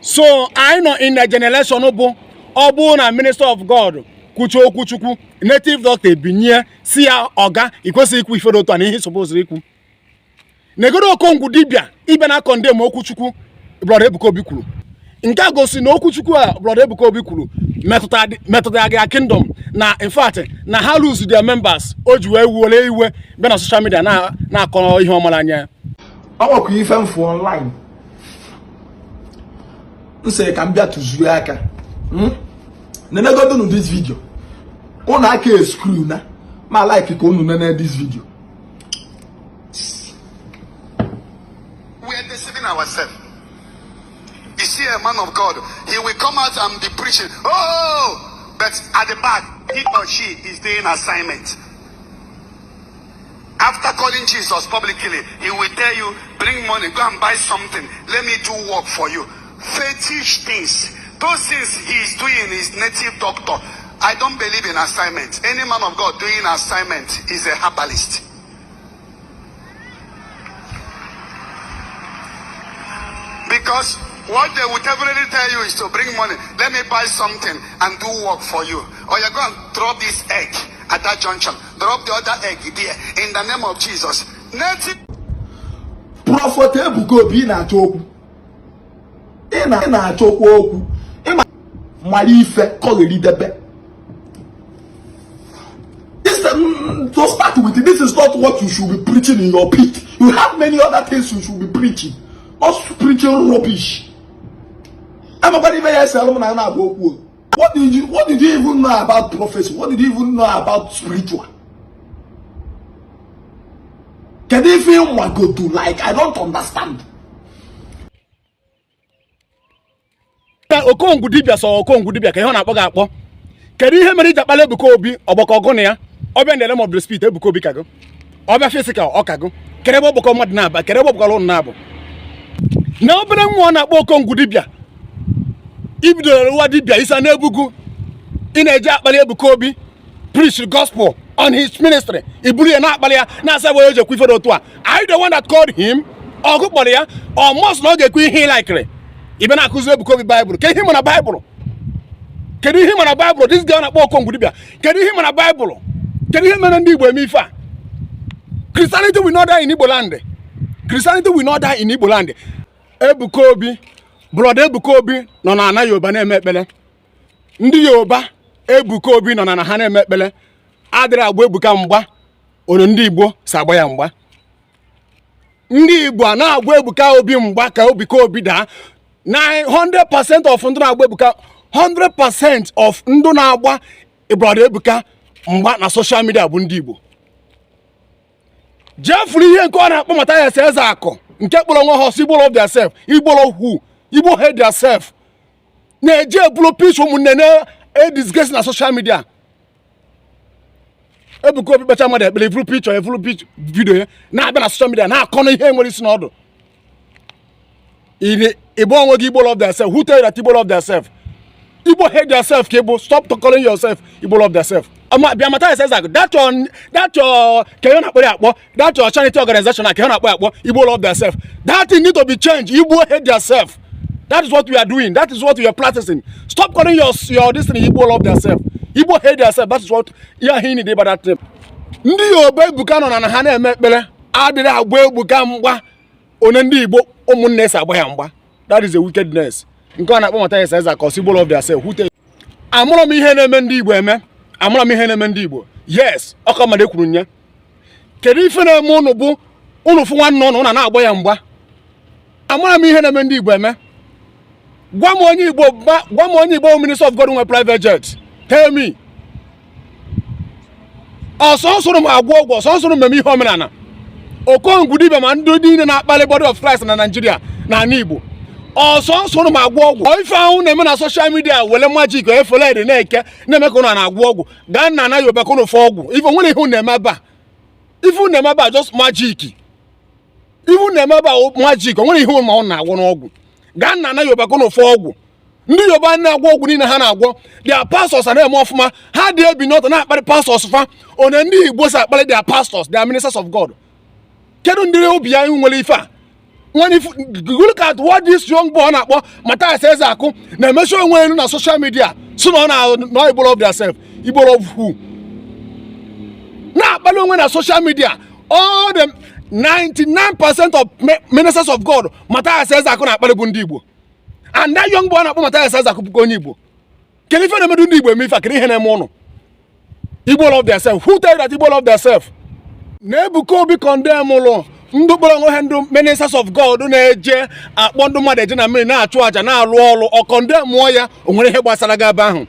So I know in the generation obu na minister of God kuchukwu native doctor binye si ya oga ikwesi ikwu ifedo to na ihe suppose ikwu negodo Okongwu Dibia ibe na condemn Okwuchukwu brother Ebuka Obi kwuru nke a gosi na Okwuchukwu a brother Ebuka Obi kwuru metụta aga kingdom na in fact na ha lose their members oji wee wole iwe be na social media na akọ ihe ọmara anya awakwu ife mfu online nse ka mbia tuzuo aka nenegodo no this video una aka screw na ma like ko unu na this video. We are deceiving ourselves. You see a man of God, he will come out and be preaching. Oh, but at the back, he or she is doing assignment. After calling Jesus publicly, he will tell you, bring money, go and buy something. Let me do work for you. Fetish things. Those things he is doing is native doctor. I don't believe in assignment. Any man of God doing assignment is a herbalist. Because what they would definitely tell you is to bring money. Let me buy something and do work for you. Or you're going to drop this egg at that junction. Drop the other egg there. In the name of Jesus. Native Prophet Ebuka Obi na choku. Ina choku oku. Ima malife kogeri debe. To start with, this is not what you should be preaching in your pit. You have many other things you should be preaching. Not preaching rubbish. What did you even know about prophecy? What did you even know about spiritual? Can they feel what go to like? I don't understand. Okongwu Dibia so Okongwu Dibia ka ihe na akpọ ga-akpọ. Kedu ihe mere Jakpala Ebuka Obi ogboko ogo na ya? Obia ndele mo spirit Ebuka Obi kago. Obia physical okago. Kere bo ogboko mad na aba, kere bo ogboko na abo. Na obere nwa na akpọ Okongwu Dibia. Ibidoro wa Dibia isa na ebugu. Ina eje Jakpala Ebuka Obi preach the gospel on his ministry. Iburu ya na akpala ya na asa we oje kwifedo to a. Are you the one that called him? Ogu kpọrọ ya or must not get kwi ihe like. Ibe na akuzi Ebuka Obi Bible. Ke him na Bible. Kedu ihe mana Bible? This guy na akpọ Okongwu Dibia. Kedu ihe mana Bible? Kedu ihe mere ndị Igbo eme ife a? Christianity will not die in Igbo land. Christianity will not die in Igbo land. Ebuka Obi, brother Ebuka Obi nọ na ana Yoruba na-eme ekpele. Ndị Yoruba Ebuka Obi nọ na ha na-eme ekpele. Adịrị agba Ebuka mgba. Ono ndị Igbo si agba ya mgba. Ndị Igbo na-agba Ebuka Obi mgba ka Ebuka Obi daa. 100% of ndị na-agba Ebuka 100% of ndị na-agba brother Ebuka mgba na social media bụ ndị Igbo. Jeffrey ihe nke ọ na-akpọ Mathias Ezeaku nke kpọrọ nwa ha Igbo love theirself, Igbo love who, Igbo hate theirself. Na-eje ebulu pitch ụmụnne na disgrace na social media. Ebuka Obi kpecha mmadụ ekpere evulu pitch video na-abịa na social media na-akọ na ihe nwere isi n'ọdụ. Igbo onwe gị Igbo love theirself. Who tell you that Igbo love theirself? Igbo hate themselves, Igbo. Stop calling yourself Igbo love themselves. Mathias says that your charity organization Igbo love themselves. That thing need to be changed. Igbo hate themselves. That is what we are doing. That is what we are practicing. Stop calling your this thing Igbo love themselves. Igbo hate themselves. That is what you are hearing about that thing. Ndị Yoruba Ebuka nọ na ha na-eme ekpere adịrị agba Ebuka mgba one ndị Igbo ụmụnne si agba ya mgba. That is a wickedness. Nke a na-akpọ Mathias Ezeaku Igbo love themselves. Amụrụ m ihe na-eme ndị Igbo eme. Amụrụ m ihe na-eme ndị Igbo. Yes, ọka mmadụ kwuru nya. Kedu ife na-eme unu bụ unu fụ nwanne unu na-agba ya mgba? Amụrụ m ihe na-eme ndị Igbo eme. Gwa m onye Igbo Minister of God nwe private jet. Tell me. Ọsọnsụrụ m agwọ ọgwụ, ọsọnsụrụ m ihe omenala. Okongwu Dibia ma ndị niile na-akpali body of Christ na Nigeria na ana Igbo. Ọsọnsụrụ m agwọ ọgwụ. Ife ahụ na-eme na social media wele magic efele ede na-eke na-eme ka unu na-agwọ ọgwụ. Gaa na ana Yoruba ka unu fọ ọgwụ. Ife nwere ihe unu na-eme aba. Ife unu na-eme aba just magic. Ife unu na-eme aba magic, nwere ihe unu ma unu na-agwọ n'ọgwụ. Gaa na ana Yoruba ka unu fọ ọgwụ. Ndị Yoruba na-agwọ ọgwụ niile ha na-agwọ. Their pastors na-eme ọfụma. Ha dị ebi n'ọtọ na-akparị pastors fa. One ndị Igbo si akparị their pastors, their ministers of God. Kedu ndị obi ya nwere ife a? when if you look at what this young boy na-akpọ Mathias Ezeaku na-emeso onwe elu na social media so na Igbo love themselves. Igbo love who? Na-akpali onwe na social media all the 99% of ministers of God Mathias Ezeaku na-akpali bụ ndị Igbo. And that young boy na-akpọ Mathias Ezeaku bụ onye Igbo. Kedu ife na-emedu ndị Igbo eme ife kedu ihe na-eme ụnụ? Igbo love themselves. Who tell you that Igbo love themselves? Na-ebuka obi condemn ụlọ ndị kpọrọ onwe ha ndị ministers of God na-eje akpọ ndị mmadụ eje na mmiri na-achụ aja na-alụ ọrụ ọ condemn ya o nwere ihe gbasara gị ebe ahụ.